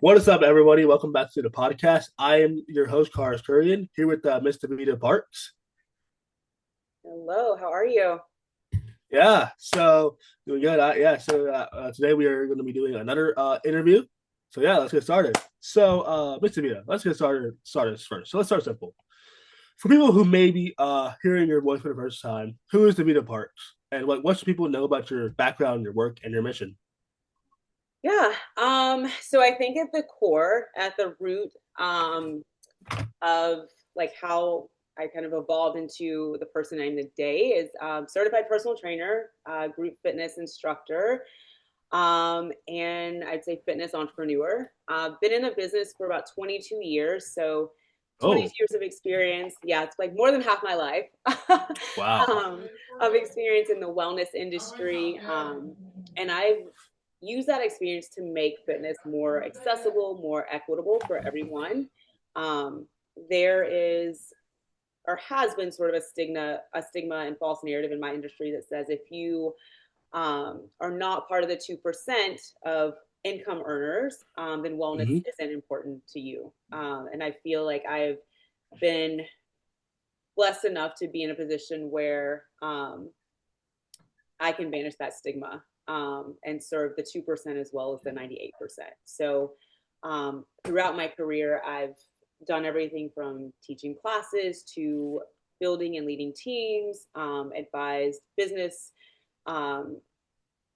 What is up, everybody? Welcome back to the podcast. I am your host, Kharis Kurian, here with Miss Davita Parks. Hello, how are you? Yeah, so doing good. Today we are going to be doing another interview. So yeah, let's get started. So, Miss Davita, let's get started first. So let's start simple. For people who may be hearing your voice for the first time, who is Davita Parks, and what should people know about your background, your work, and your mission? Yeah, so I think at the core, at the root of like how I kind of evolved into the person I am today is certified personal trainer, group fitness instructor, and I'd say fitness entrepreneur. Been in the business for about 22 years, so 22 Oh, years of experience. Yeah, it's like more than half my life wow. um, of experience in the wellness industry. And I've used that experience to make fitness more accessible, more equitable for everyone. Um, there is or has been sort of a stigma and false narrative in my industry that says if you are not part of the 2% of income earners, then wellness Hmm. isn't important to you. And I feel like I've been blessed enough to be in a position where I can banish that stigma and serve the 2% as well as the 98%. So throughout my career, I've done everything from teaching classes to building and leading teams, advised business um,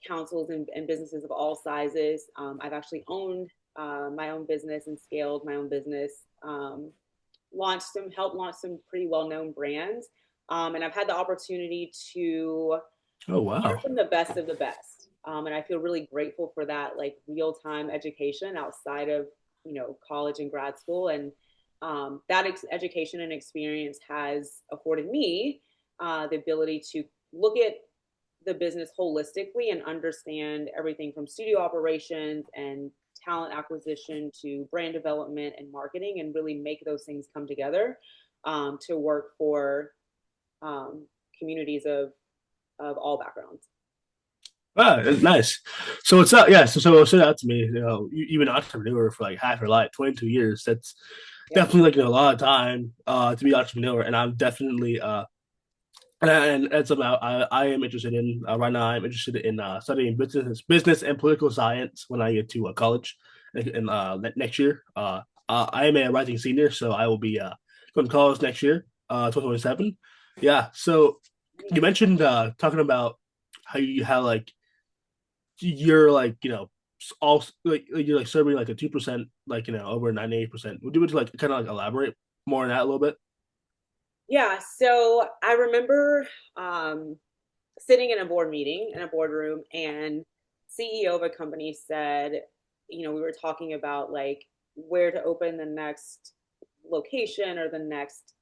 councils and businesses of all sizes. I've actually owned my own business and scaled my own business, helped launch some pretty well known brands. And I've had the opportunity to Oh, learn wow. from the best of the best. And I feel really grateful for that, like real time education outside of, college and grad school. And that education and experience has afforded me the ability to look at the business holistically and understand everything from studio operations and talent acquisition to brand development and marketing and really make those things come together to work for um, communities of all backgrounds. Ah, it's nice. So it's up, yeah. So it stood out to me. You've been an entrepreneur for like half your life, 22 years. That's Yep. definitely like a lot of time to be an entrepreneur. And I'm definitely and that's about I am interested in right now. I'm interested in studying business and political science when I get to college in next year. I am a rising senior, so I will be going to college next year, 2027. Yeah. So you mentioned talking about how you have like you're like all like you're like serving like a 2%, like over 98%. Would you like kind of like elaborate more on that a little bit? Yeah. So I remember um, sitting in a board meeting in a boardroom, and CEO of a company said, we were talking about like where to open the next location or the next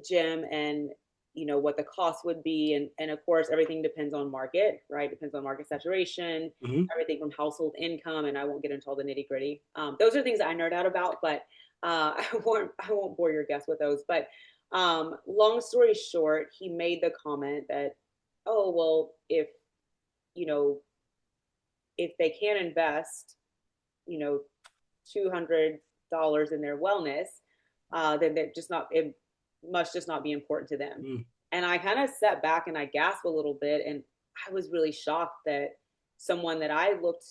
gym and what the cost would be and of course everything depends on market, right? Depends on market saturation, Hmm. everything from household income, and I won't get into all the nitty gritty. Those are things that I nerd out about, but I won't bore your guests with those. But long story short, he made the comment that, oh well, you know if they can't invest, you know $200 in their wellness, then they're just not, it must just not be important to them. Mm. And I kind of sat back and I gasped a little bit, and I was really shocked that someone that I looked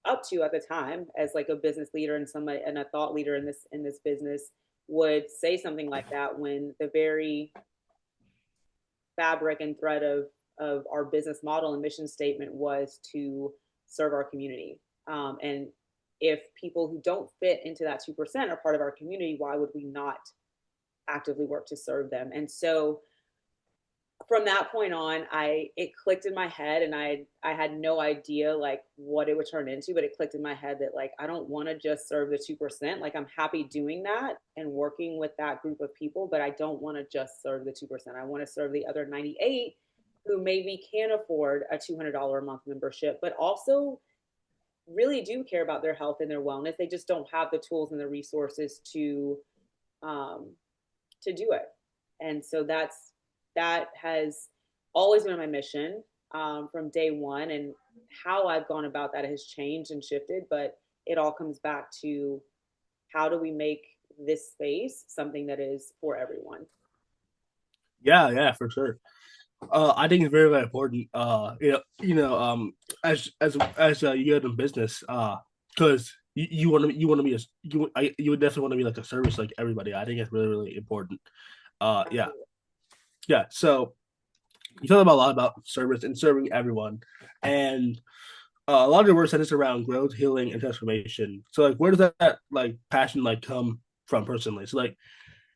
up to at the time as like a business leader and somebody and a thought leader in this business would say something like that when the very fabric and thread of our business model and mission statement was to serve our community. And if people who don't fit into that 2% are part of our community, why would we not actively work to serve them? And so from that point on, it clicked in my head, and I had no idea like what it would turn into, but it clicked in my head that like I don't want to just serve the 2%. Like I'm happy doing that and working with that group of people, but I don't want to just serve the 2%. I want to serve the other 98 who maybe can afford a $200 a month membership, but also really do care about their health and their wellness. They just don't have the tools and the resources um, to do it. And so that has always been my mission from day one. And how I've gone about that has changed and shifted, but it all comes back to how do we make this space something that is for everyone. Yeah, yeah, for sure. I think it's very, very important. As you get in business, because you want to be you would definitely want to be like a service like everybody. I think it's really, really important. Yeah, Absolutely. yeah. So you talk about a lot about service and serving everyone, and a lot of your work centers around growth, healing, and transformation. So like, where does that like passion like come from personally? So like,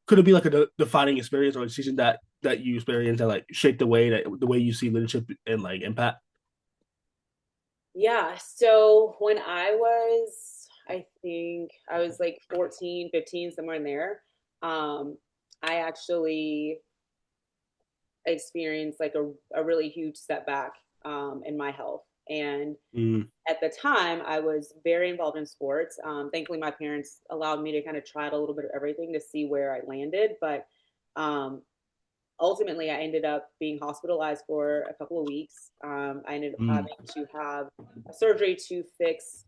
could it be like a defining experience or a season that you experience that like shaped the way you see leadership and like impact? Yeah. So when I think I was like 14, 15, somewhere in there, I actually experienced like a really huge setback in my health. And Mm, at the time, I was very involved in sports. Thankfully, my parents allowed me to kind of try out a little bit of everything to see where I landed. But um, ultimately, I ended up being hospitalized for a couple of weeks. I ended up mm, having to have a surgery to fix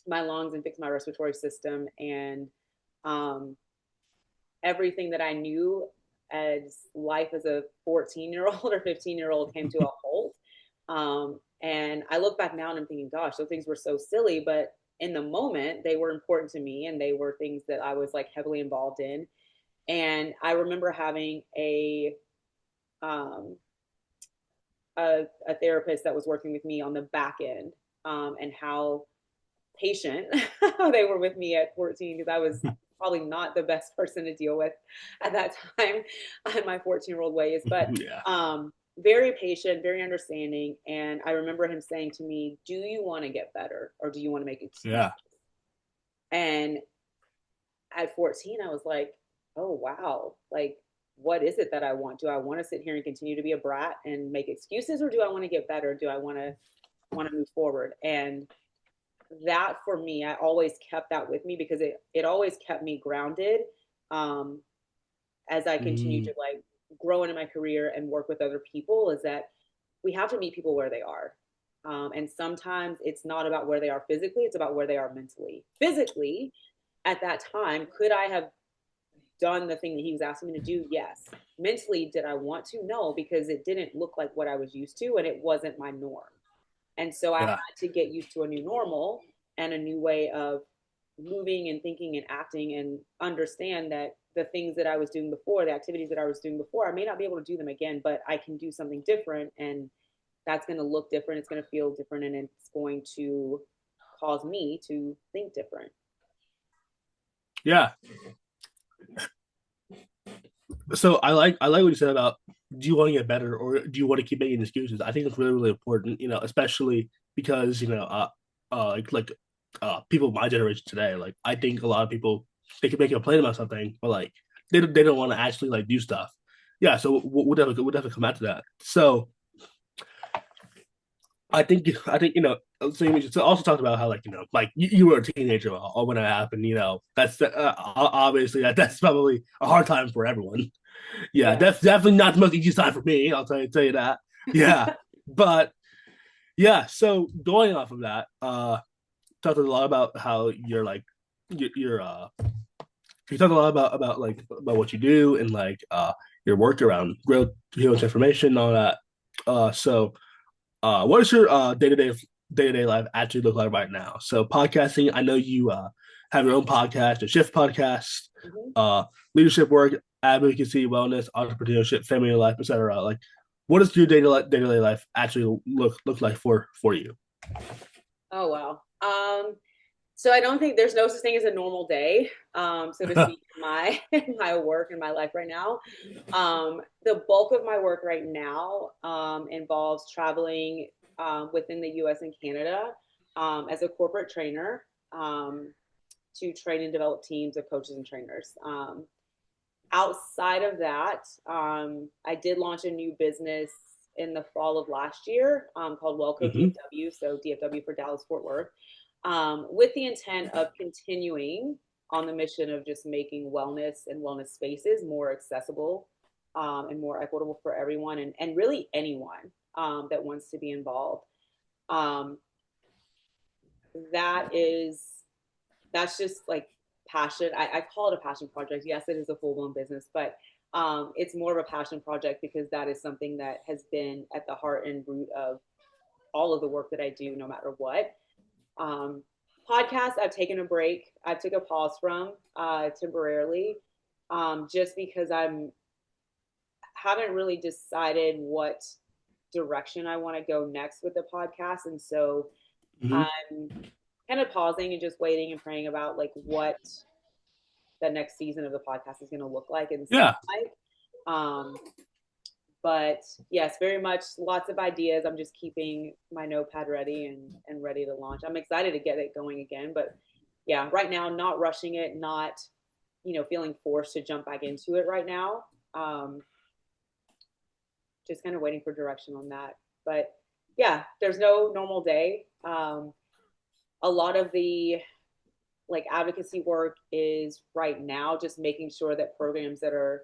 my lungs and fix my respiratory system. And um, everything that I knew as life as a 14-year-old or 15-year-old came to a halt. And I look back now and I'm thinking, gosh, those things were so silly, but in the moment, they were important to me and they were things that I was like heavily involved in. And I remember having um, a therapist that was working with me on the back end and how patient they were with me at 14 because I was probably not the best person to deal with at that time in my 14-year-old ways, but yeah, very patient, very understanding. And I remember him saying to me, do you want to get better or do you want to make excuses? yeah, And at 14, I was like, oh, wow. Like, what is it that I want? Do I want to sit here and continue to be a brat and make excuses or do I want to get better? Do I want to move forward? And that for me, I always kept that with me because it always kept me grounded um, as I continue mm, to like grow into my career and work with other people. Is that we have to meet people where they are, and sometimes it's not about where they are physically; it's about where they are mentally. Physically, at that time, could I have done the thing that he was asking me to do? Yes. Mentally, did I want to? No, because it didn't look like what I was used to, and it wasn't my norm. And so I had yeah, to get used to a new normal and a new way of moving and thinking and acting and understand that the things that I was doing before, the activities that I was doing before, I may not be able to do them again, but I can do something different and that's going to look different. It's going to feel different and it's going to cause me to think different. yeah. So I like what you said about do you want to get better or do you want to keep making excuses? I think it's really, really important, especially because like people my generation today, like I think a lot of people they can make a complaint about something, but like they don't want to actually like do stuff. Yeah, so we'll definitely come out to that. So I think so you just also talked about how like like you were a teenager when it happened. That's obviously that's probably a hard time for everyone. Yeah, Yeah. that's definitely not the most easy time for me. I'll tell you that. Yeah, but yeah. So going off of that, talked a lot about how you're like you're you talked a lot about like about what you do and like your work around growth, healing information, all that. So what does your day to day life actually look like right now? So podcasting, I know you have your own podcast, a shift podcast, Mhm. uh, leadership work, advocacy, wellness, entrepreneurship, family life, etc. Like, what does your day to day life actually look like for you? Oh, wow. So I don't think there's no such thing as a normal day, so to speak, in my in my work and my life right now. The bulk of my work right now involves traveling within the U.S. and Canada as a corporate trainer to train and develop teams of coaches and trainers. Outside of that, I did launch a new business in the fall of last year called Wellco Hmm. DFW, so DFW for Dallas Fort Worth, with the intent of continuing on the mission of just making wellness and wellness spaces more accessible and more equitable for everyone and really anyone that wants to be involved. Um, that is that's just like passion. I call it a passion project. Yes, it is a full blown business, but it's more of a passion project because that is something that has been at the heart and root of all of the work that I do, no matter what. Um, Podcasts, I've taken a break. I took a pause from temporarily, just because I'm haven't really decided what direction I want to go next with the podcast, and so Hmm. I'm kind of pausing and just waiting and praying about like what the next season of the podcast is going to look like and sound Yeah. like. Um, but yes, very much lots of ideas. I'm just keeping my notepad ready and ready to launch. I'm excited to get it going again, but yeah, right now, not rushing it, not feeling forced to jump back into it right now. Um, just kind of waiting for direction on that. But yeah, there's no normal day. A lot of the like advocacy work is right now just making sure that programs that are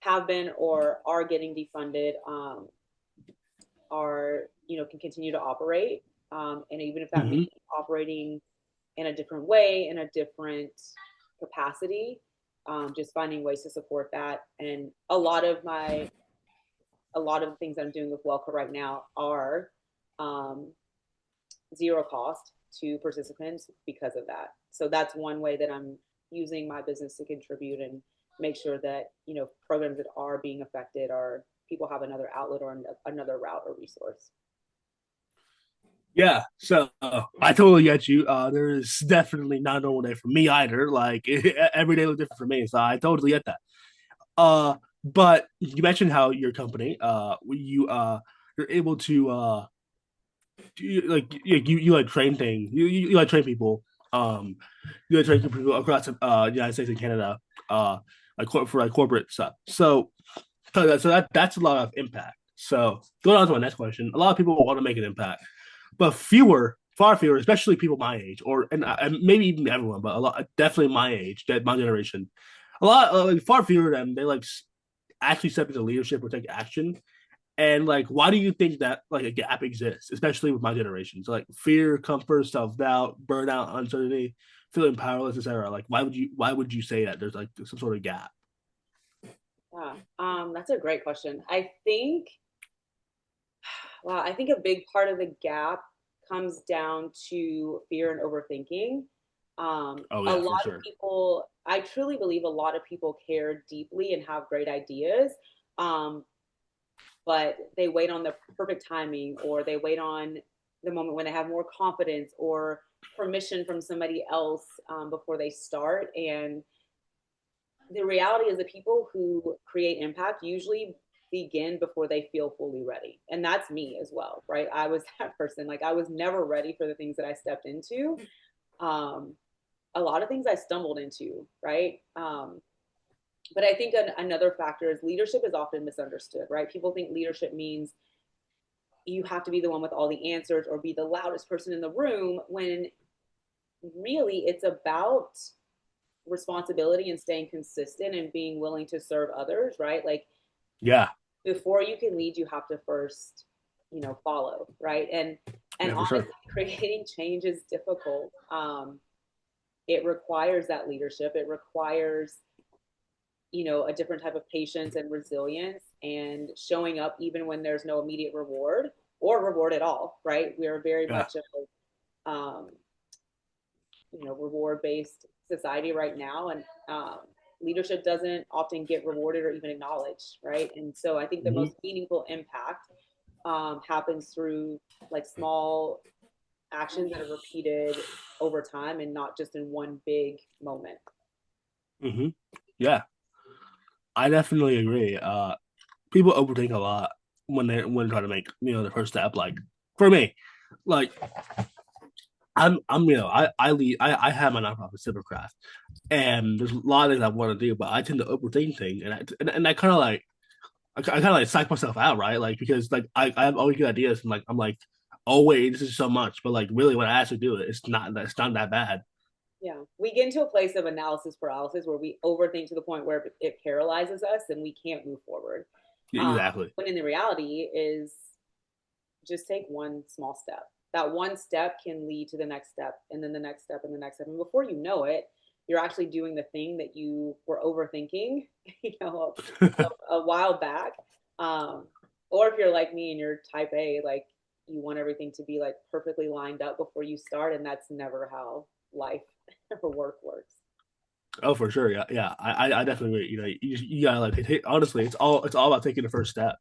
have been or are getting defunded are can continue to operate, and even if that means Hmm. operating in a different way, in a different capacity, just finding ways to support that. And a lot of the things I'm doing with Welco right now are um, zero cost to participants because of that. So that's one way that I'm using my business to contribute and make sure that programs that are being affected are people have another outlet or another route or resource. Yeah, so I totally get you. There is definitely not a normal day for me either. Like every day looks different for me, so I totally get that. But you mentioned how your company, you're able to you like train things, you like train people, um, you like train people across the United States and Canada, like for like corporate stuff. So that's a lot of impact. So going on to my next question, a lot of people want to make an impact, but far fewer, especially people my age, and maybe even everyone, but a lot, definitely my age, that my generation, a lot, like far fewer of them, they like actually step into leadership or take action. And like, why do you think that like a gap exists, especially with my generation? So like fear, comfort, self doubt, burnout, uncertainty, feeling powerless, etc. Like, why would you say that there's like some sort of gap? Yeah, that's a great question. I think a big part of the gap comes down to fear and overthinking. Oh A yeah, for lot of sure. people, I truly believe a lot of people care deeply and have great ideas, um, but they wait on the perfect timing or they wait on the moment when they have more confidence or permission from somebody else before they start. And the reality is the people who create impact usually begin before they feel fully ready. And that's me as well, right? I was that person. Like I was never ready for the things that I stepped into. Um, a lot of things I stumbled into, right? But I think another factor is leadership is often misunderstood, right? People think leadership means you have to be the one with all the answers or be the loudest person in the room when really it's about responsibility and staying consistent and being willing to serve others, right? Like Yeah, before you can lead, you have to first, follow, right? And yeah, for sure. honestly, creating change is difficult. It requires that leadership. It requires, a different type of patience and resilience and showing up even when there's no immediate reward or reward at all, right? We are very Yeah. much a reward based society right now, and leadership doesn't often get rewarded or even acknowledged, right? And so I think the Hmm. most meaningful impact happens through like small actions that are repeated over time and not just in one big moment. Hmm. Yeah, I definitely agree. People overthink a lot when trying to make the first step. Like for me, like I'm I lead I have my nonprofit Civic, and there's a lot of things I want to do, but I tend to overthink things, and I kind of like I kind of like psych myself out, right? Like because like I have always good ideas, and like I'm like, oh wait, this is so much, but like really when I actually do it, it's not that bad. Yeah, we get into a place of analysis paralysis where we overthink to the point where it paralyzes us and we can't move forward. Yeah, exactly. When in the reality is just take one small step. that one step can lead to the next step, and then the next step, and the next step. And before you know it, you're actually doing the thing that you were overthinking, you know, a while back. Um, or if you're like me and you're type A, like you want everything to be like perfectly lined up before you start, and that's never how life or work works. Oh, for sure. Yeah, yeah. I definitely agree. You gotta like honestly, it's all about taking the first step.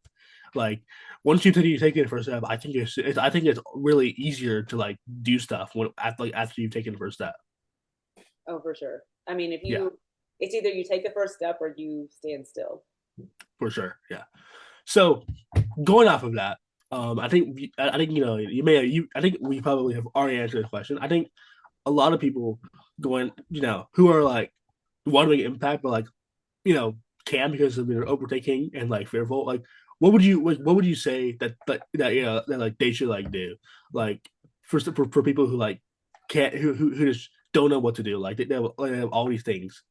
Like once you take the first step, I think it's really easier to like do stuff when after you've taken the first step. Oh, for sure. I mean, if Yeah, you, it's either you take the first step or you stand still. for sure. Yeah. So going off of that, I think I think we probably have already answered the question. I think a lot of people going who are like want to make impact, but like you know can because of their overtaking and like fearful. Like what would you say that like they should like do like for people who like can't who just don't know what to do like they have all these things.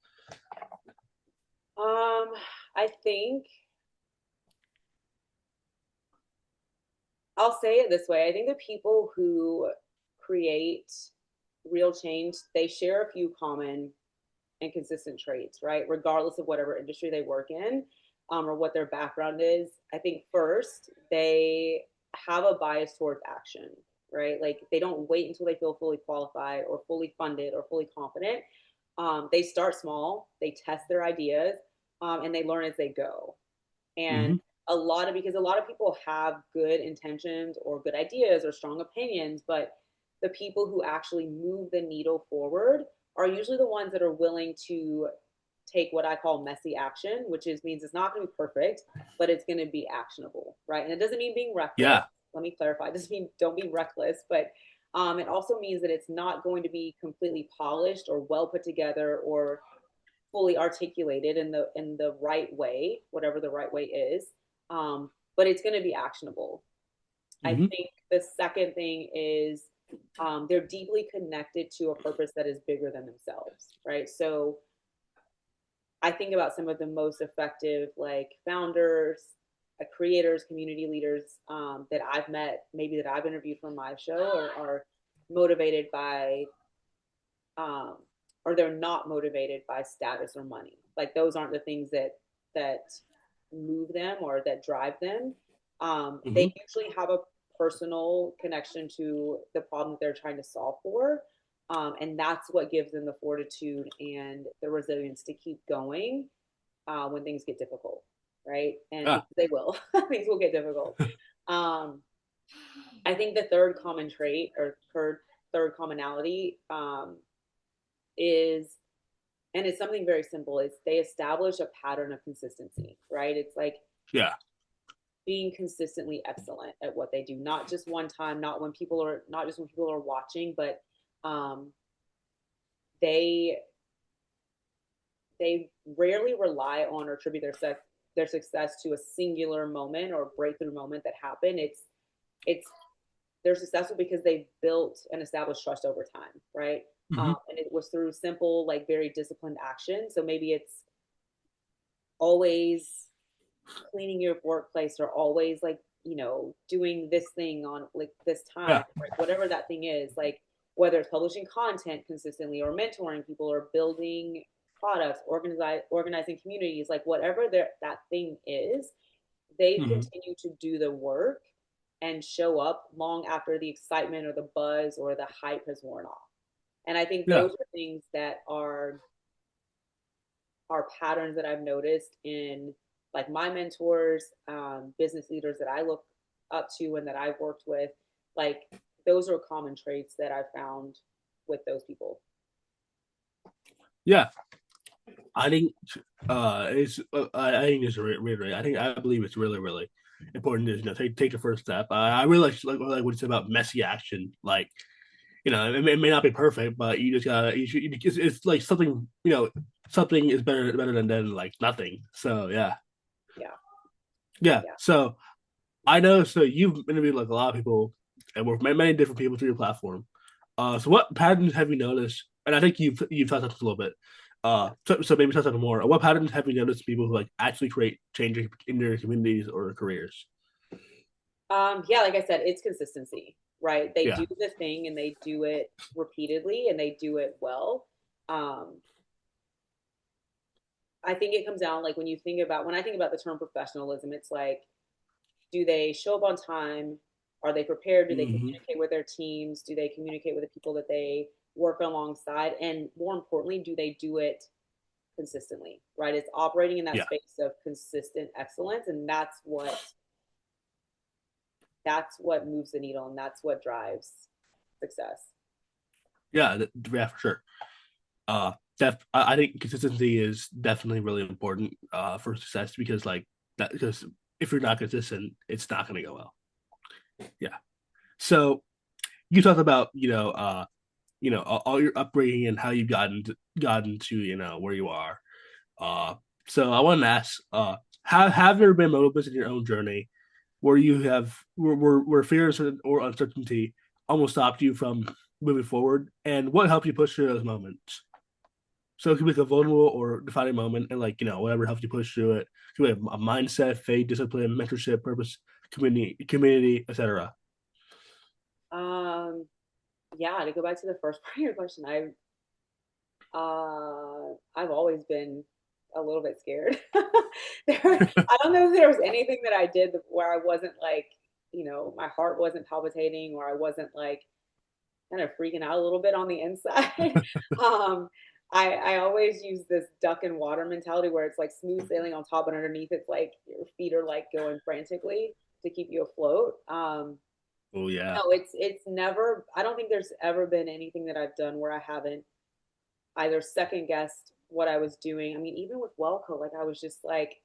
Um, I think I'll say it this way. I think the people who create real change, they share a few common and consistent traits, right? Regardless of whatever industry they work in, or what their background is. I think first, they have a bias towards action, right? Like they don't wait until they feel fully qualified or fully funded or fully confident. They start small, they test their ideas, and they learn as they go. And Hmm. because a lot of people have good intentions or good ideas or strong opinions, but the people who actually move the needle forward are usually the ones that are willing to take what I call messy action, which is means it's not going to be perfect, but it's going to be actionable, right? And it doesn't mean being reckless. Yeah. Let me clarify. It doesn't mean don't be reckless, but it also means that it's not going to be completely polished or well put together or fully articulated in the right way, whatever the right way is. But it's going to be actionable. I Hmm. think the second thing is they're deeply connected to a purpose that is bigger than themselves, right? So I think about some of the most effective like founders, creators, community leaders that I've met, maybe that I've interviewed for my show, or are motivated by um, or they're not motivated by status or money. Like those aren't the things that move them or that drive them. They Hmm. usually have a personal connection to the problem that they're trying to solve for. And that's what gives them the fortitude and the resilience to keep going when things get difficult, right? And Ah. because they will, things will get difficult. Um, I think the third common trait or third commonality is, and it's something very simple, is they establish a pattern of consistency, right? It's like Yeah. being consistently excellent at what they do, not just one time, not just when people are watching, but um, they they rarely rely on or attribute their success to a singular moment or breakthrough moment that happened. It's they're successful because they've built and established trust over time, right? Hmm. And it was through simple, like very disciplined action. So maybe it's always cleaning your workplace, or always like doing this thing on like this time, Yeah. like whatever that thing is, like whether it's publishing content consistently or mentoring people or building products, organizing communities, like whatever that thing is, they Hmm. continue to do the work and show up long after the excitement or the buzz or the hype has worn off. And I think Yeah. those are things that are patterns that I've noticed in like my mentors, business leaders that I look up to and that I've worked with. Like those are common traits that I've found with those people. Yeah. I think it's I think it's really I believe it's really important to take the first step. I really like what you said about messy action. Like it may not be perfect, but you just gotta it's like something something is better than like nothing. So yeah, Yeah. yeah. Yeah. So I know. So you've interviewed like a lot of people and worked with many different people through your platform. So what patterns have you noticed? And I think you've touched on this a little bit. So maybe touch on more. What patterns have you noticed people who like actually create change in their communities or careers? Yeah, like I said, it's consistency, right? They Yeah. do the thing and they do it repeatedly and they do it well. Um, I think it comes down like when I think about the term professionalism, it's like, do they show up on time? Are they prepared? Do they Hmm. communicate with their teams? Do they communicate with the people that they work alongside? And more importantly, do they do it consistently? Right? It's operating in that Yeah. space of consistent excellence, and that's what moves the needle, and that's what drives success. Yeah. Yeah, for sure. I think consistency is definitely really important for success because like that because if you're not consistent, it's not going to go well. Yeah. So you talked about all your upbringing and how you've gotten to where you are. Uh, so I want to ask, have there been moments in your own journey where you have where fears or uncertainty almost stopped you from moving forward, and what helped you push through those moments? So it could be like a vulnerable or defining moment, and like whatever helps you push through it. It could be a mindset, faith, discipline, mentorship, purpose, community, etc. Um, yeah, to go back to the first part of your question, I've always been a little bit scared. I don't know if there was anything that I did where I wasn't like, my heart wasn't palpitating, or I wasn't like kind of freaking out a little bit on the inside. um, I always use this duck and water mentality where it's like smooth sailing on top, and underneath it's like your feet are like going frantically to keep you afloat. Oh yeah, No, it's never. I don't think there's ever been anything that I've done where I haven't either second guessed what I was doing. I mean, even with Wellco, like I was just like,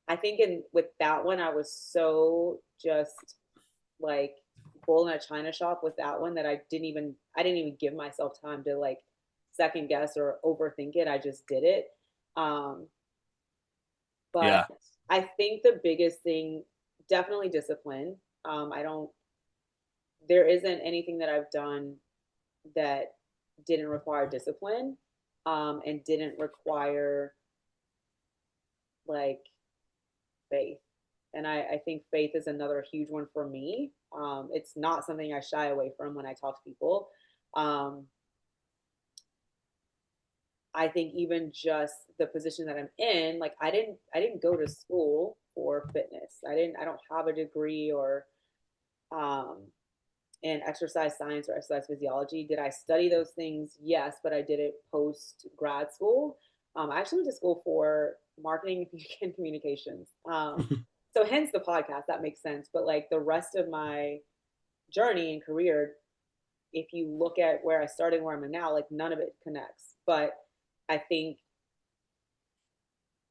I think in with that one, I was so just like bull in a china shop with that one that I didn't even give myself time to like second guess or overthink it. I just did it. Um, but yeah, I think the biggest thing, definitely discipline. I don't. There isn't anything that I've done that didn't require discipline, and didn't require like faith. And I think faith is another huge one for me. It's not something I shy away from when I talk to people. Um, I think even just the position that I'm in, like I didn't go to school for fitness. I don't have a degree or um, in exercise science or exercise physiology. Did I study those things? Yes, but I did it post grad school. I actually went to school for marketing and communications. So hence the podcast, that makes sense. But like the rest of my journey and career, if you look at where I started and where I'm now, like none of it connects. But I think,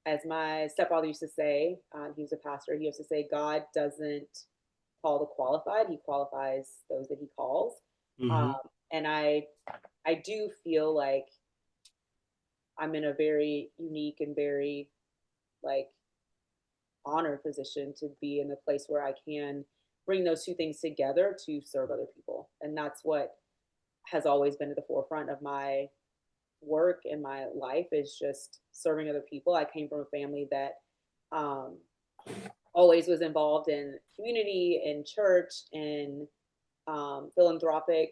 as my stepfather used to say, he was a pastor, he used to say, God doesn't call the qualified, he qualifies those that he calls. hmm And I do feel like I'm in a very unique and very like honored position to be in the place where I can bring those two things together to serve other people. And that's what has always been at the forefront of my work and my life, is just serving other people. I came from a family that um, always was involved in community, in church, in philanthropic,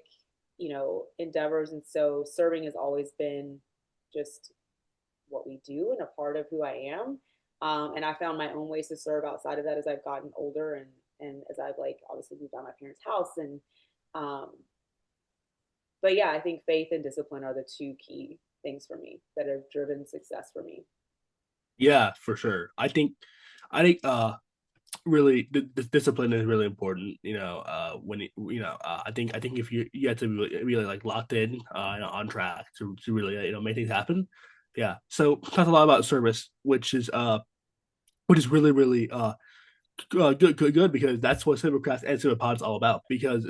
endeavors. And so serving has always been just what we do and a part of who I am. And I found my own ways to serve outside of that as I've gotten older, and as I've like obviously moved out of my parents' house. And um, but yeah, I think faith and discipline are the two key things for me that have driven success for me. yeah, for sure. I think really the discipline is really important. When I think if you have to be really like locked in, on track to really make things happen. Yeah. So talked a lot about service, which is really really good because that's what CiviCraft and CiviPod is all about. Because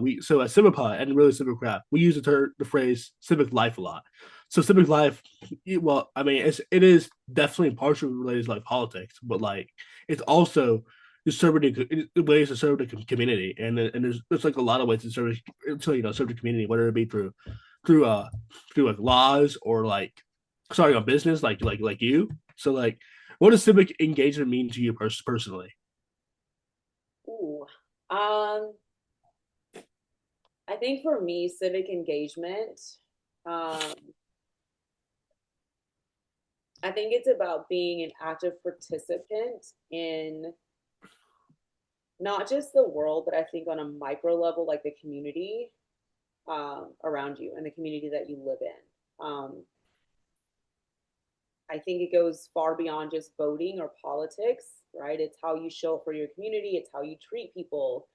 we so at CiviPod and really CiviCraft, we use the phrase civic life a lot. So civic life, well, I mean, it is definitely partially related to like politics, but like it's also just ways to serve the community, and there's like a lot of ways to serve the community, whether it be through uh through like laws or like starting a business like you. So like, what does civic engagement mean to you personally? Ooh, um, I think for me, civic engagement, um, I think it's about being an active participant in not just the world, but I think on a micro level, like the community around you and the community that you live in. I think it goes far beyond just voting or politics, right? It's how you show up for your community, it's how you treat people,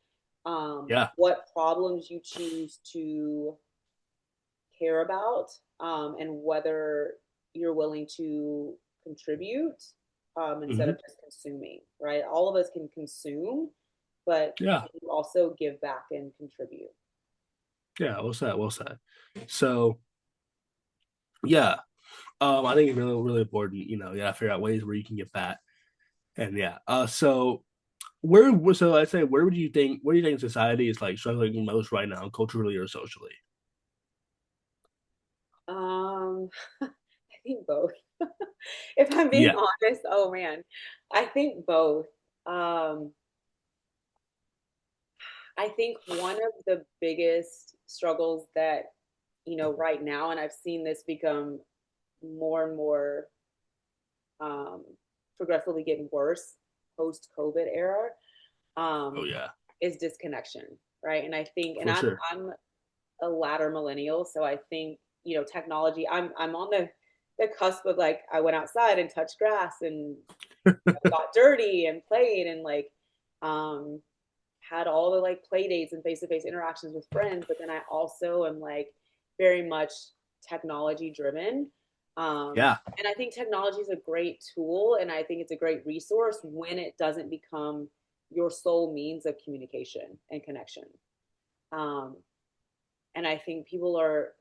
Yeah. what problems you choose to care about, and whether you're willing to contribute instead Hmm. of just consuming, right? All of us can consume, but Yeah. can you also give back and contribute? Yeah. Well said. Well said. So yeah, I think it's really, really important. You gotta figure out ways where you can get back. And yeah, so so I say, where do you think society is like struggling most right now, culturally or socially? I think both. If I'm being Yeah. honest, oh man, I think both. Um, I think one of the biggest struggles that, right now, and I've seen this become more and more um, progressively getting worse post COVID era, Oh um, yeah, is disconnection, right? And I think, and for sure. I'm a latter millennial, so I think technology. I'm on the cusp of like I went outside and touched grass and got dirty and played and like um had all the like play dates and face-to-face interactions with friends, but then I also am like very much technology driven. Yeah. And I think technology is a great tool and I think it's a great resource when it doesn't become your sole means of communication and connection. um, and I think people are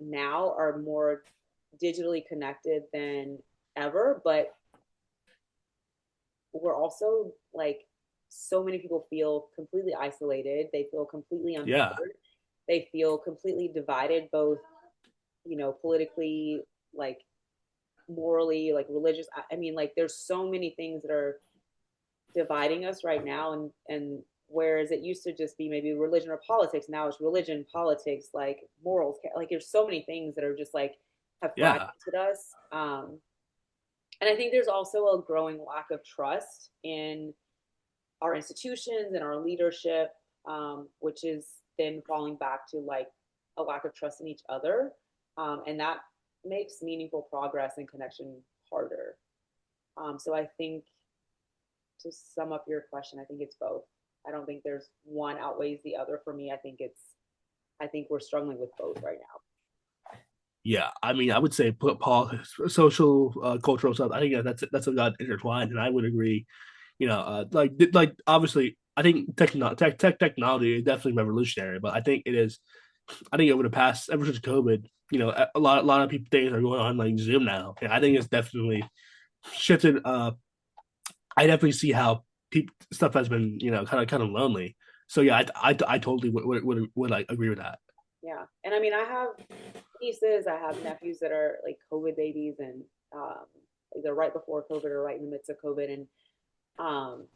more digitally connected than ever, but we're also like so many people feel completely isolated. They feel completely Yeah. unheard. They feel completely divided, both, politically, like morally, like religious. I mean, like there's so many things that are dividing us right now. And whereas it used to just be maybe religion or politics, now it's religion, politics, like morals. Like there's so many things that are just like have Yeah. fragmented us. And I think there's also a growing lack of trust in our institutions and our leadership, which is then falling back to like a lack of trust in each other. And that makes meaningful progress and connection harder. So I think to sum up your question, I think it's both. I don't think there's one outweighs the other for me. I think we're struggling with both right now. Yeah. I mean, I would say put social, cultural stuff. I think that's got intertwined, and I would agree. Like obviously, I think technology is definitely revolutionary, but I think it is. I think over the past, ever since COVID, a lot of people things are going on like Zoom now. Yeah, I think it's definitely shifted. I definitely see how stuff has been, kind of lonely. So yeah, I totally would like agree with that. Yeah. And I mean, I have nieces, I have nephews that are like COVID babies and either right before COVID or right in the midst of COVID. And um,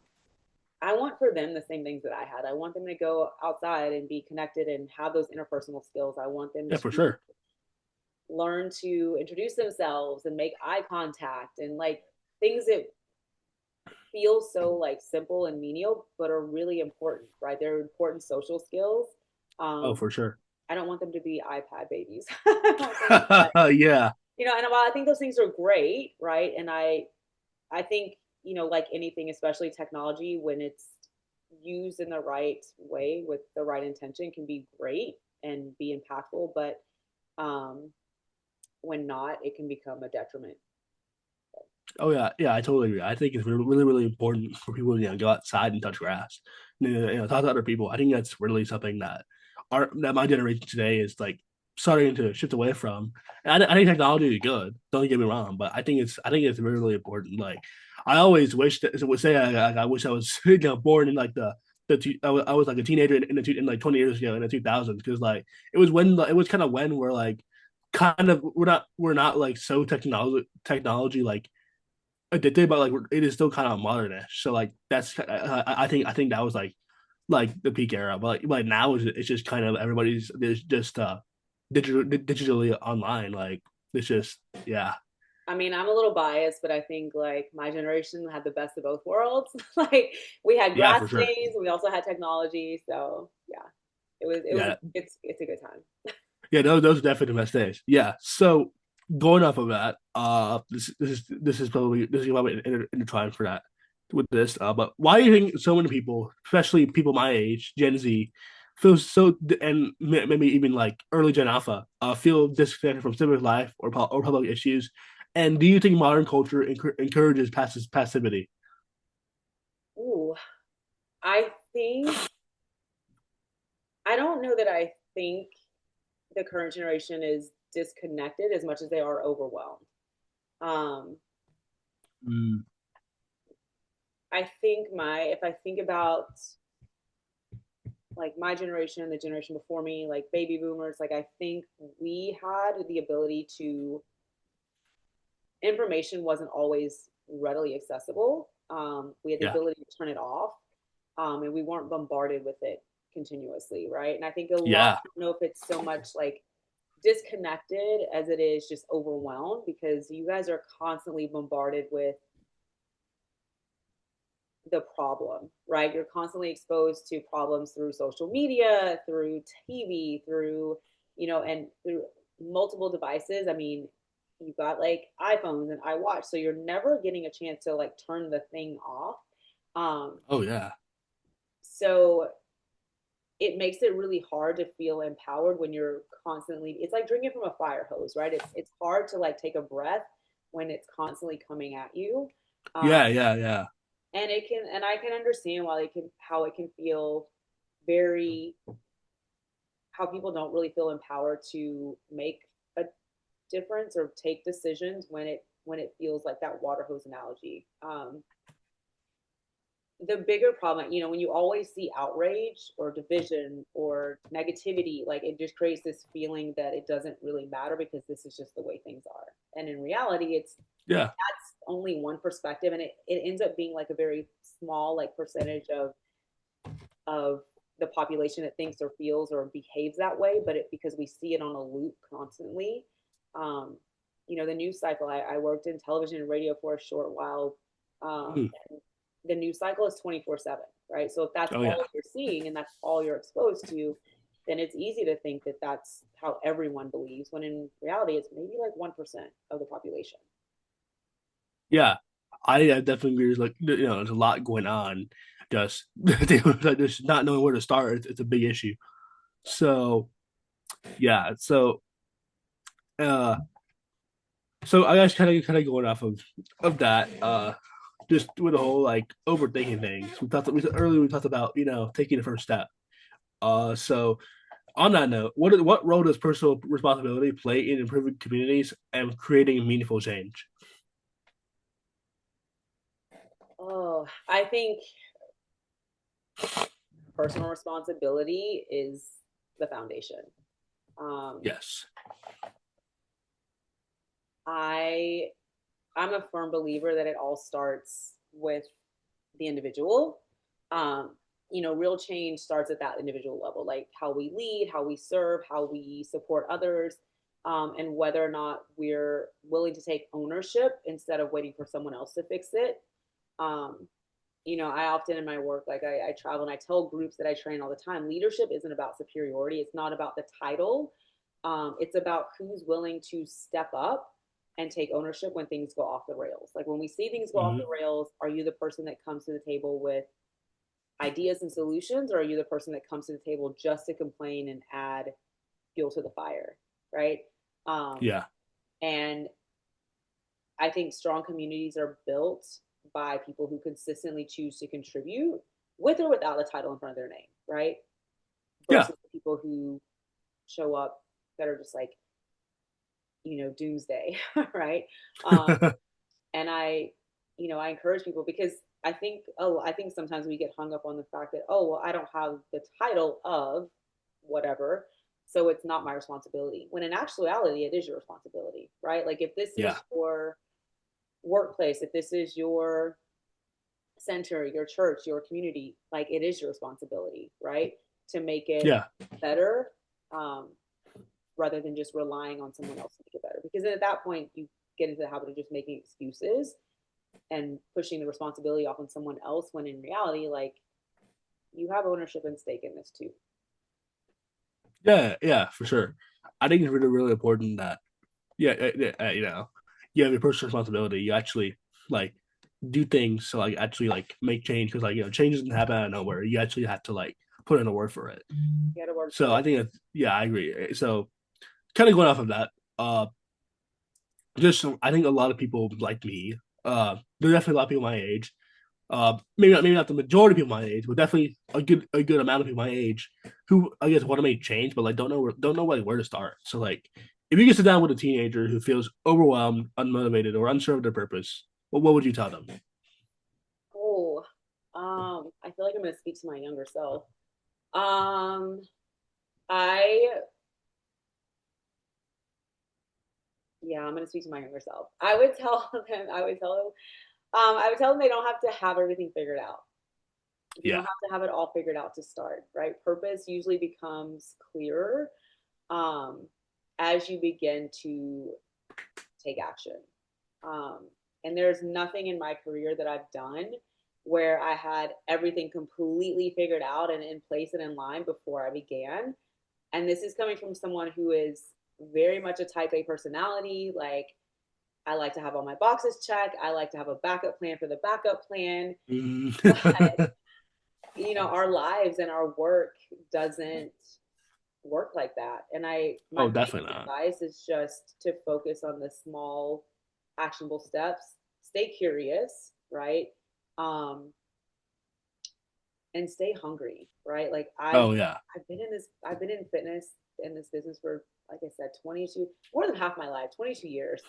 I want for them the same things that I had. I want them to go outside and be connected and have those interpersonal skills. I want them Yeah, for to sure. learn to introduce themselves and make eye contact and like things that feel so like simple and menial, but are really important, right? They're important social skills. Oh, Um, for sure. I don't want them to be iPad babies. I want them to like, Yeah, and while I think those things are great, right? And I think, like anything, especially technology, when it's used in the right way with the right intention, can be great and be impactful. But um, when not, it can become a detriment. oh yeah, yeah. I totally agree. I think it's really, really, really important for people to go outside and touch grass, talk to other people. I think that's really something that my generation today is like starting to shift away from. And I think technology is good. Don't get me wrong, but I think it's really, really important. Like I always wish that would say I wish I was born in like I was like a teenager in like 20 years ago in the 2000s, because like it was kind of when we're like kind of we're not like so technology like addicted, but like it is still kind of modernish. So like I think that was like like the peak era. But like now it's just kind of everybody's there's just digitally online. Like it's just yeah. I mean, I'm a little biased, but I think like my generation had the best of both worlds. Like we had Yeah, grass for sure. stains, and we also had technology. So yeah, Yeah. it's a good time. Yeah, those are definitely the best days. Yeah. So going off of that, this is probably intertwined for that with this. But why do you think so many people, especially people my age, Gen Z, feel so and maybe even like early Gen Alpha, feel disconnected from civic life or public issues? And do you think modern culture encourages passivity? Ooh, I think I don't know that I think the current generation is disconnected as much as they are overwhelmed. Um, Mm, I think my if I think about like my generation and the generation before me, like baby boomers, like I think we had the ability to information wasn't always readily accessible. We had the yeah, ability to turn it off, and we weren't bombarded with it continuously, right? And I think a lot, yeah, I don't know if it's so much like disconnected as it is just overwhelmed because you guys are constantly bombarded with the problem, right? You're constantly exposed to problems through social media, through TV, through, and through multiple devices. I mean, you've got like iPhones and iWatch, so you're never getting a chance to like turn the thing off. Um, oh yeah, so it makes it really hard to feel empowered when you're constantly, it's like drinking from a fire hose, right? It's hard to like take a breath when it's constantly coming at you. Um, yeah. and I can understand why it can how it can feel very how people don't really feel empowered to make a difference or take decisions when it feels like that water hose analogy. The bigger problem, when you always see outrage or division or negativity, like it just creates this feeling that it doesn't really matter because this is just the way things are. And in reality, it's Yeah, that's only one perspective, and it ends up being like a very small like percentage of the population that thinks or feels or behaves that way, but because we see it on a loop constantly. Um, the news cycle. I worked in television and radio for a short while. mm, And the news cycle is 24/7, right? So if that's oh yeah. all you're seeing and that's all you're exposed to, then it's easy to think that that's how everyone believes, when in reality, it's maybe like 1% of the population. Yeah, I definitely agree. Like there's a lot going on. Just like just not knowing where to start. It's a big issue. So yeah, uh, so I guess kind of going off of that. Just with the whole like overthinking things. We talked about taking the first step. So on that note, what role does personal responsibility play in improving communities and creating meaningful change? Oh, I think personal responsibility is the foundation. Um, Yes. I I'm a firm believer that it all starts with the individual. Um, real change starts at that individual level, like how we lead, how we serve, how we support others, and whether or not we're willing to take ownership instead of waiting for someone else to fix it. Um, I often in my work, like I travel and I tell groups that I train all the time, leadership isn't about superiority. It's not about the title. It's about who's willing to step up and take ownership when things go off the rails. Like when we see things go off the Hmm. rails, are you the person that comes to the table with ideas and solutions, or are you the person that comes to the table just to complain and add fuel to the fire? Right. Um, Yeah. and I think strong communities are built by people who consistently choose to contribute with or without a title in front of their name, right? Yeah. Versus people who show up that are just like, doomsday, right? Um, and I encourage people because I think sometimes we get hung up on the fact that, oh, well, I don't have the title of whatever, so it's not my responsibility. When in actuality, it is your responsibility, right? Like if this Yeah. is your workplace, if this is your center, your church, your community, like it is your responsibility, right? To make it Yeah. better, um, rather than just relying on someone else to make it better. Because at that point, you get into the habit of just making excuses and pushing the responsibility off on someone else when in reality, like you have ownership and stake in this too. Yeah, yeah, for sure. I think it's really, really important that yeah, you have your personal responsibility. You actually like do things to like actually like make change because like change doesn't happen out of nowhere. You actually have to like put in a work for it. You got to work So for I it. think that's, yeah, I agree. So kind of going off of that, uh, just I think a lot of people like me, there are definitely a lot of people my age. Maybe not the majority of people my age, but definitely a good amount of people my age who I guess want to make change, but like don't know like where to start. So like if you could sit down with a teenager who feels overwhelmed, unmotivated, or unsure of their purpose, what would you tell them? Oh, I feel like I'm going to speak to my younger self. Um, I, yeah, I'm going to speak to my younger self. I would tell them, I would tell them they don't have to have everything figured out. You don't Yeah. have to have it all figured out to start, right? Purpose usually becomes clearer, um, as you begin to take action. Um, and there's nothing in my career that I've done where I had everything completely figured out and in place and in line before I began. And this is coming from someone who is very much a type A personality. Like, I like to have all my boxes checked. I like to have a backup plan for the backup plan. Mm. But, our lives and our work doesn't work like that. And my Oh, definitely biggest not. advice is just to focus on the small actionable steps, stay curious, right? Um, and stay hungry, right? Like Oh yeah. I've been in fitness in this business for, like I said, 22, more than half my life, 22 years.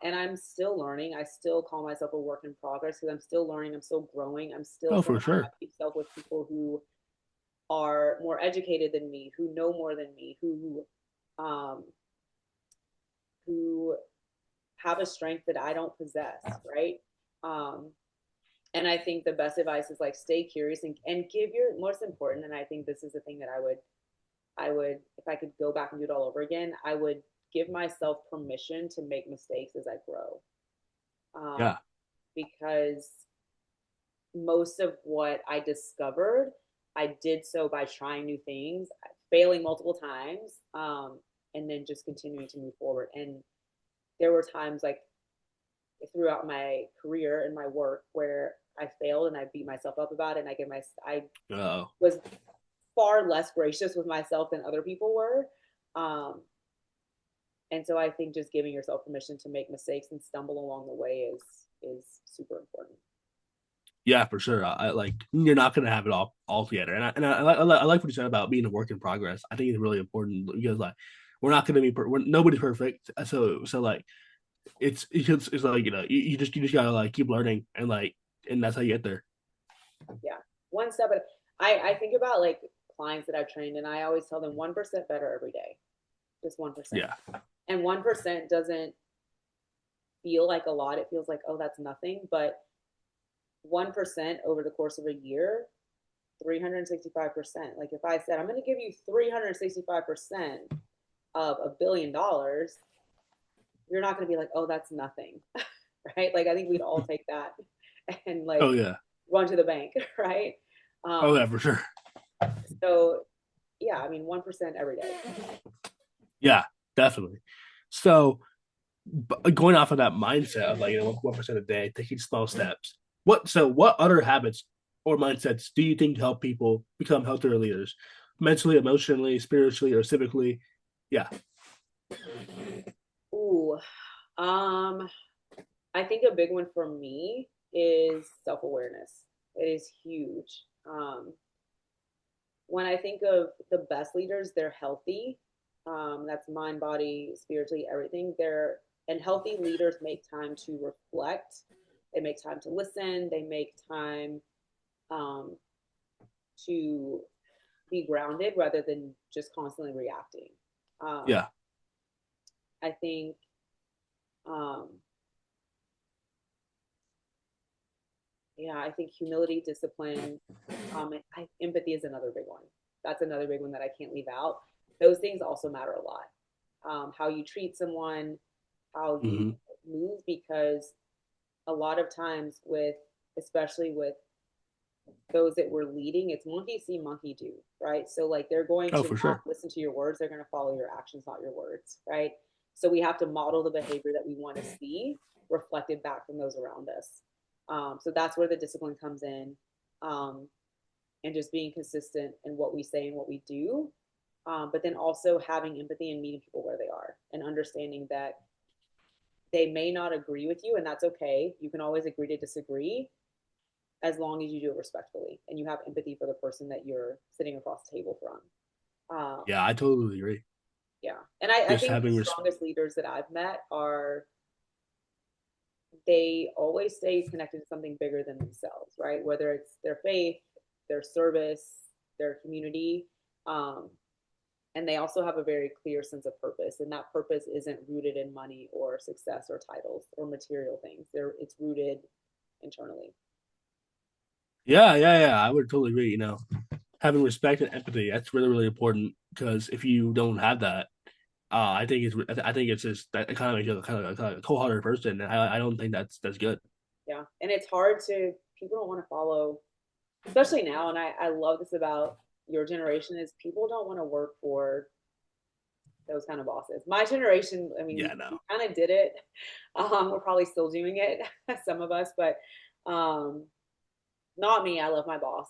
And I'm still learning. I still call myself a work in progress because I'm still learning. I'm still growing. I'm still Oh, for surrounding sure. myself with people who are more educated than me, who know more than me, um, who have a strength that I don't possess, right? Um, and I think the best advice is like stay curious and give your most important. And I think this is the thing that I would, if I could go back and do it all over again, I would give myself permission to make mistakes as I grow. Um, Yeah. because most of what I discovered, I did so by trying new things, failing multiple times, and then just continuing to move forward. And there were times like throughout my career and my work where I failed and I beat myself up about it, and I Oh. was far less gracious with myself than other people were. Um, and so I think just giving yourself permission to make mistakes and stumble along the way is super important. Yeah, for sure. I like you're not gonna have it all together, and I like what you said about being a work in progress. I think it's really important because like we're not gonna be nobody's perfect. So like it's like you just gotta like keep learning and that's how you get there. Yeah, one step at I think about like clients that I've trained, and I always tell them 1% better every day, just 1%. Yeah. And 1% doesn't feel like a lot. It feels like, oh, that's nothing. But 1% over the course of a year, 365%. Like if I said, I'm going to give you 365% of $1 billion, you're not going to be like, oh, that's nothing. Right? Like I think we'd all take that and Oh like yeah. run to the bank. Right? Oh Um, yeah, for sure. so yeah, I mean, 1% every day. Yeah, definitely. So going off of that mindset of like 1% a day, taking small steps. What other habits or mindsets do you think help people become healthier leaders, mentally, emotionally, spiritually, or civically? Yeah. Ooh, um, I think a big one for me is self awareness. It is huge. When I think of the best leaders, they're healthy. That's mind, body, spiritually, everything. And healthy leaders make time to reflect. They make time to listen. They make time um, to be grounded rather than just constantly reacting. Um, Yeah. I think um, Yeah, I think humility, discipline, empathy is another big one. That's another big one that I can't leave out. Those things also matter a lot. How you treat someone, how you Hmm. move, because a lot of times with, especially with those that we're leading, it's monkey see, monkey do, right? So like they're going Oh, to for not sure. listen to your words, they're going to follow your actions, not your words, right? So we have to model the behavior that we want to see reflected back from those around us. So that's where the discipline comes in, um, and just being consistent in what we say and what we do. But then also having empathy and meeting people where they are and understanding that they may not agree with you, and that's okay. You can always agree to disagree as long as you do it respectfully and you have empathy for the person that you're sitting across the table from. Yeah, I totally agree. Yeah. And I Just think the having strongest leaders that I've met are, they always stay connected to something bigger than themselves, right? Whether it's their faith, their service, their community. Um, and they also have a very clear sense of purpose. And that purpose isn't rooted in money or success or titles or material things. It's rooted internally. yeah, yeah, yeah. I would totally agree. Having respect and empathy, that's really, really important because if you don't have that, I think it's just that it kind of makes you kind of a cold-hearted person, and I don't think that's good. Yeah. And it's hard to, people don't want to follow, especially now. And I love this about your generation, is people don't want to work for those kind of bosses. My generation, I mean, Yeah, we no. kind of did it. We're probably still doing it, some of us, but um, not me. I love my boss.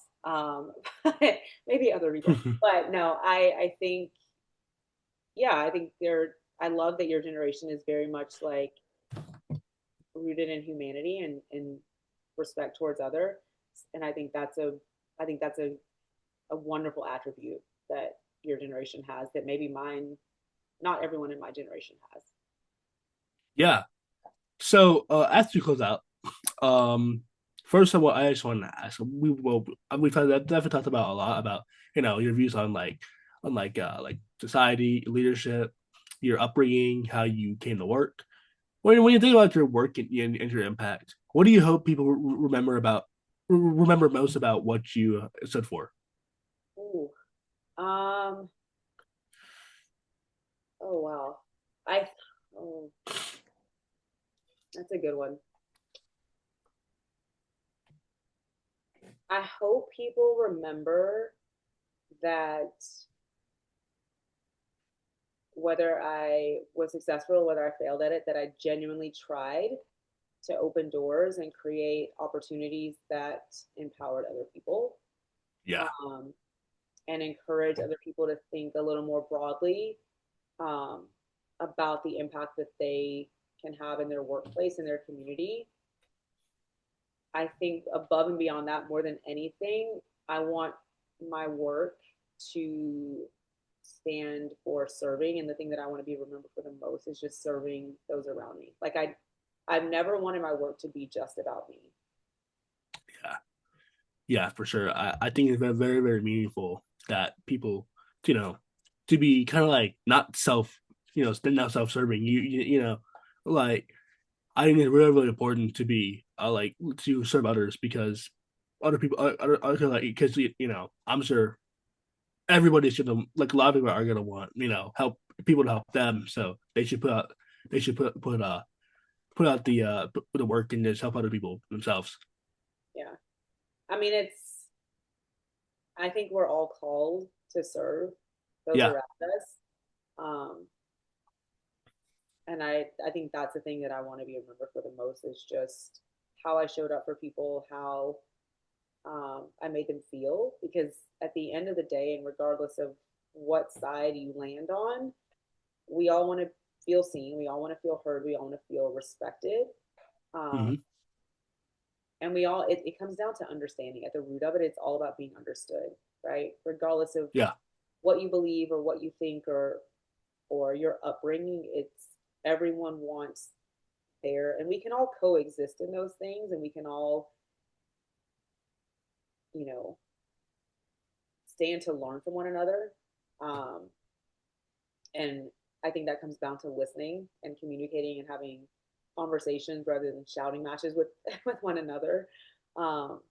Maybe other people, but no, I think, yeah, I think I love that your generation is very much like rooted in humanity and respect towards other. And I think that's a wonderful attribute that your generation has that maybe mine, not everyone in my generation has. Yeah. So as we close out, um, first of all, I just want to ask. We've definitely talked about a lot about your views on like society, leadership, your upbringing, how you came to work. When you think about your work and your impact, what do you hope people remember most about what you stood for? Ooh. Um, oh wow. I oh, that's a good one. I hope people remember that whether I was successful or whether I failed at it, that I genuinely tried to open doors and create opportunities that empowered other people, Yeah, um, and encourage other people to think a little more broadly, um, about the impact that they can have in their workplace and their community. I think above and beyond that, more than anything, I want my work to stand for serving. And the thing that I want to be remembered for the most is just serving those around me. Like I've never wanted my work to be just about me. yeah, yeah, for sure. I think it's very, very meaningful that people, you know, to be kind of like not not self-serving. Like I think it's really, really important to be like to serve others because other people, like because I'm sure everybody's gonna like a lot of people are gonna want help people to help them, so they should put out put the work and just help other people themselves. Yeah. I mean, I think we're all called to serve those Yeah, around us. Um, and I think that's the thing that I want to be remembered for the most is just how I showed up for people, how I made them feel. Because at the end of the day, and regardless of what side you land on, we all want to feel seen, we all want to feel heard, we all want to feel respected. Um, hmm, and it comes down to understanding. At the root of it, it's all about being understood, right? Regardless of yeah, what you believe or what you think or your upbringing, it's everyone wants there, and we can all coexist in those things, and we can all, you know, stand to learn from one another. Um, and I think that comes down to listening and communicating and having conversations rather than shouting matches with with one another. Um,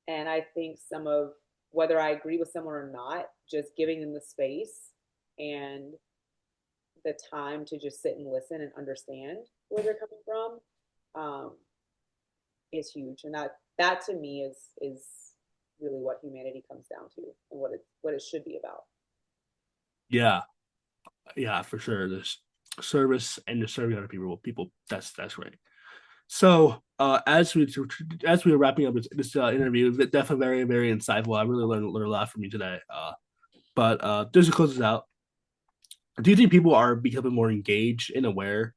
and I think some of, whether I agree with someone or not, just giving them the space and the time to just sit and listen and understand where they're coming from, um, is huge. And that to me is really what humanity comes down to, and what it should be about. Yeah, yeah, for sure. There's service and just serving other people. That's right. So, as we were wrapping up this interview, definitely very insightful. I really learned a lot from you today. But just to close this out, do you think people are becoming more engaged and aware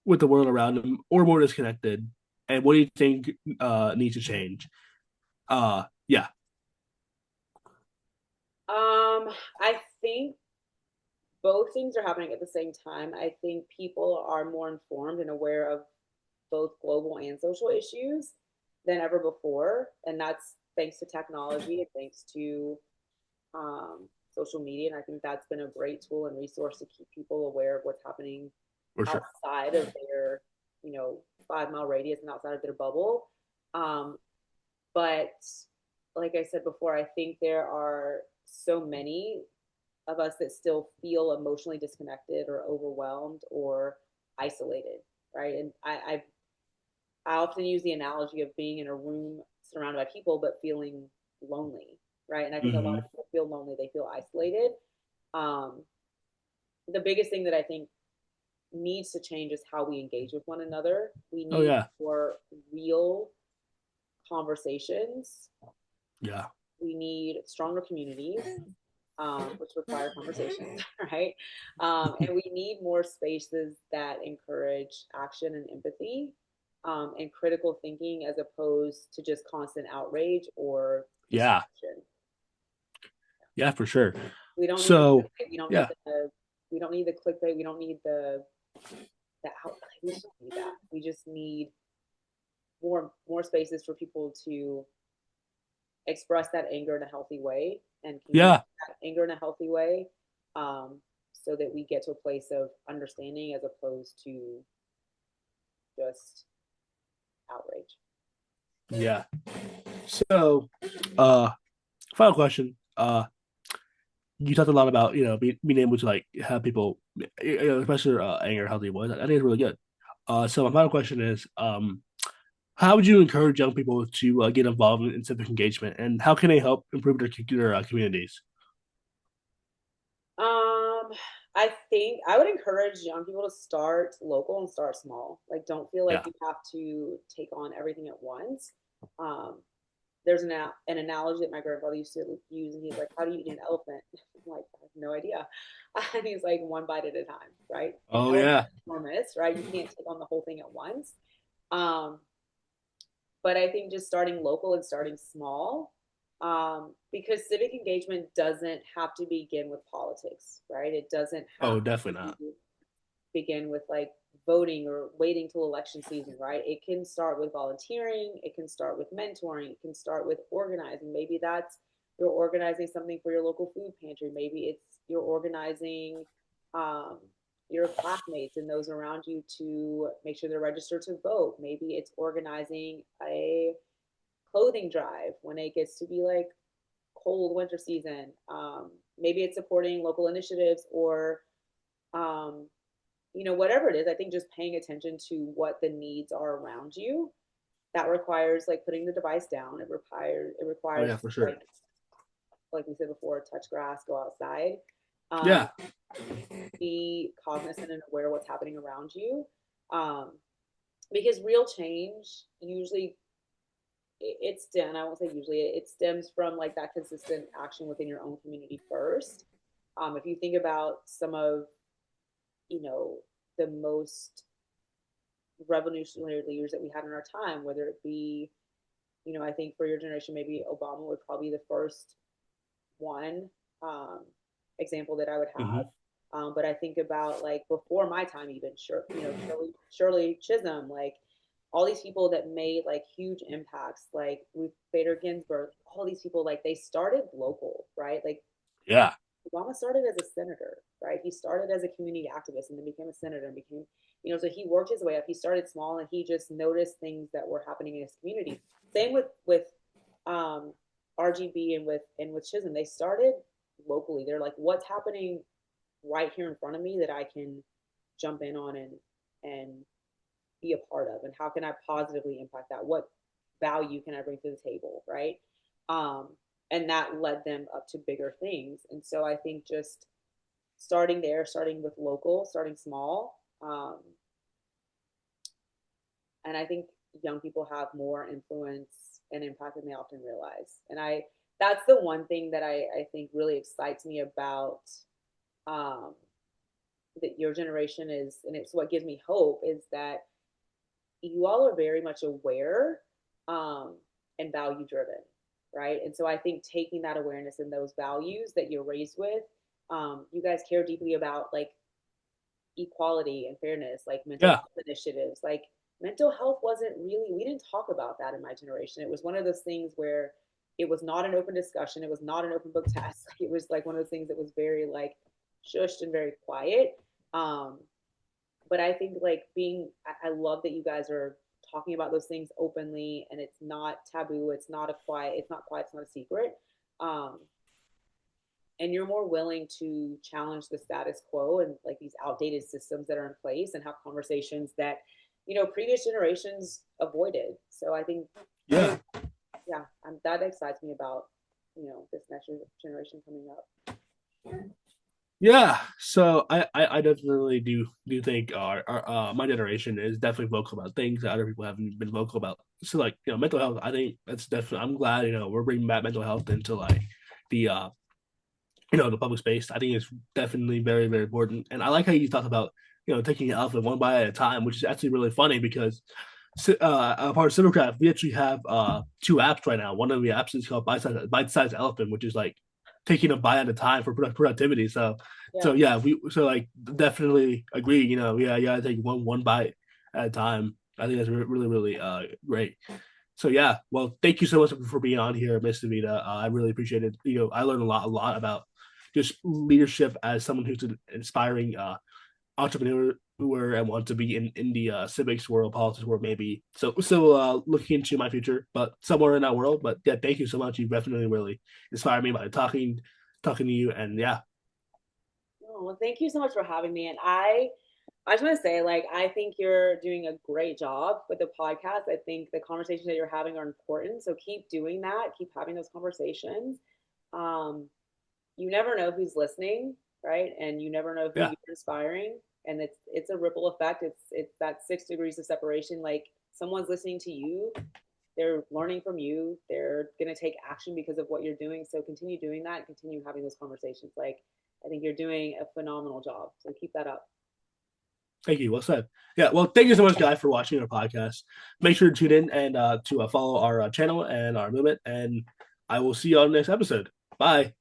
with the world around them, or more disconnected? And what do you think needs to change? Yeah, I think both things are happening at the same time. I think people are more informed and aware of both global and social issues than ever before, and that's thanks to technology and thanks to social media. And I think that's been a great tool and resource to keep people aware of what's happening for sure. outside of their, 5 mile radius and outside of their bubble. Um, but like I said before, I think there are so many of us that still feel emotionally disconnected or overwhelmed or isolated, right? And I often use the analogy of being in a room surrounded by people but feeling lonely, right? And I think a lot Hmm. of people feel lonely, they feel isolated. Um, the biggest thing that I think needs to change is how we engage with one another. We Oh need yeah, more real conversations. yeah, We need stronger communities, which require conversations, right? And we need more spaces that encourage action and empathy, and critical thinking as opposed to just constant outrage or yeah, distraction. yeah, for sure. We don't need the So, clickbait. yeah, We don't need the clickbait. We don't need the out. We just don't need that. We just need more spaces for people to express that anger in a healthy way and communicate yeah, that anger in a healthy way, so that we get to a place of understanding as opposed to just outrage. yeah. So, uh, final question. You talked a lot about being able to like have people, especially anger healthy was. I think it's really good. So my final question is, how would you encourage young people to get involved in civic engagement, and how can they help improve their communities? Um, I think I would encourage young people to start local and start small. Like, don't feel like Yeah. you have to take on everything at once. Um, there's an analogy that my grandfather used to use, and he's like, "How do you eat an elephant?" I'm like, "I have no idea." And he's like, "One bite at a time, right?" An Oh elephant yeah. is enormous, right? You can't take on the whole thing at once. Um, but I think just starting local and starting small, because civic engagement doesn't have to begin with politics, right? It doesn't have Oh, definitely to not. begin with like voting or waiting till election season, right? It can start with volunteering, it can start with mentoring, it can start with organizing. Maybe that's you're organizing something for your local food pantry. Maybe it's you're organizing um, your classmates and those around you to make sure they're registered to vote. Maybe it's organizing a clothing drive when it gets to be like cold winter season. Maybe it's supporting local initiatives or um, whatever it is. I think just paying attention to what the needs are around you. That requires like putting the device down. It Oh requires yeah, for sure. like we said before, touch grass, go outside. Um, Yeah. be cognizant and aware of what's happening around you. Um, because real change usually it stems, I won't say usually, it stems from like that consistent action within your own community first. If you think about some of, you know, the most revolutionary leaders that we had in our time, whether it be, I think for your generation, maybe Obama would probably be the first one um, example that I would have. Hmm. But I think about like before my time, even Shirley Chisholm, like all these people that made like huge impacts, like Ruth Bader Ginsburg, all these people like they started local, right? Like Yeah. Obama started as a senator, right? He started as a community activist and then became a senator and became, so he worked his way up. He started small and he just noticed things that were happening in his community. Same with um, RGB and with Chisholm. They started locally. They're like, what's happening right here in front of me that I can jump in on and be a part of, and how can I positively impact that? What value can I bring to the table, right? Um, and that led them up to bigger things. And so I think just starting there, starting with local, starting small, and I think young people have more influence and impact than they often realize. And that's the one thing that I think really excites me about um, that your generation is, and it's what gives me hope is that you all are very much aware um, and value driven, right? And so I think taking that awareness and those values that you're raised with, you guys care deeply about like equality and fairness, like mental Yeah. health initiatives. Like mental health wasn't really, we didn't talk about that in my generation. It was one of those things where it was not an open discussion. It was not an open book test. It was like one of those things that was very like shushed and very quiet. Um, but I think like I love that you guys are talking about those things openly and it's not taboo. It's not quiet. It's not a secret. Um, and you're more willing to challenge the status quo and like these outdated systems that are in place and have conversations that, previous generations avoided. So I think, Yeah. yeah, that excites me about, this next generation coming up. Yeah, so I definitely do think our my generation is definitely vocal about things that other people haven't been vocal about. So like mental health, I think that's definitely. I'm glad we're bringing back mental health into like the the public space. I think it's definitely very very important. And I like how you talk about taking it off one bite at a time, which is actually really funny because a part of Civic, we actually have two apps right now. One of the apps is called Bite Size Elephant, which is like taking a bite at a time for productivity. So Yeah. yeah, we so like definitely agree. Yeah, you gotta take one bite at a time. I think that's really really great. So yeah, well, thank you so much for being on here, Miss Davita. I really appreciate it. I learned a lot about just leadership as someone who's an inspiring entrepreneur and want to be in the civics world, politics world, maybe. So looking into my future, but somewhere in that world. But yeah, thank you so much. You definitely really inspired me by talking to you, and yeah, Oh, well, thank you so much for having me. And I just want to say, like, I think you're doing a great job with the podcast. I think the conversations that you're having are important. So keep doing that. Keep having those conversations. Um, you never know who's listening, right? And you never know who yeah, you're inspiring. And it's a ripple effect. It's that 6 degrees of separation. Like someone's listening to you, they're learning from you. They're gonna take action because of what you're doing. So continue doing that. Continue having those conversations. Like I think you're doing a phenomenal job. So keep that up. thank you. Well said. Yeah, well, thank you so much, guys, for watching our podcast. Make sure to tune in and to follow our channel and our movement, and I will see you on the next episode. Bye.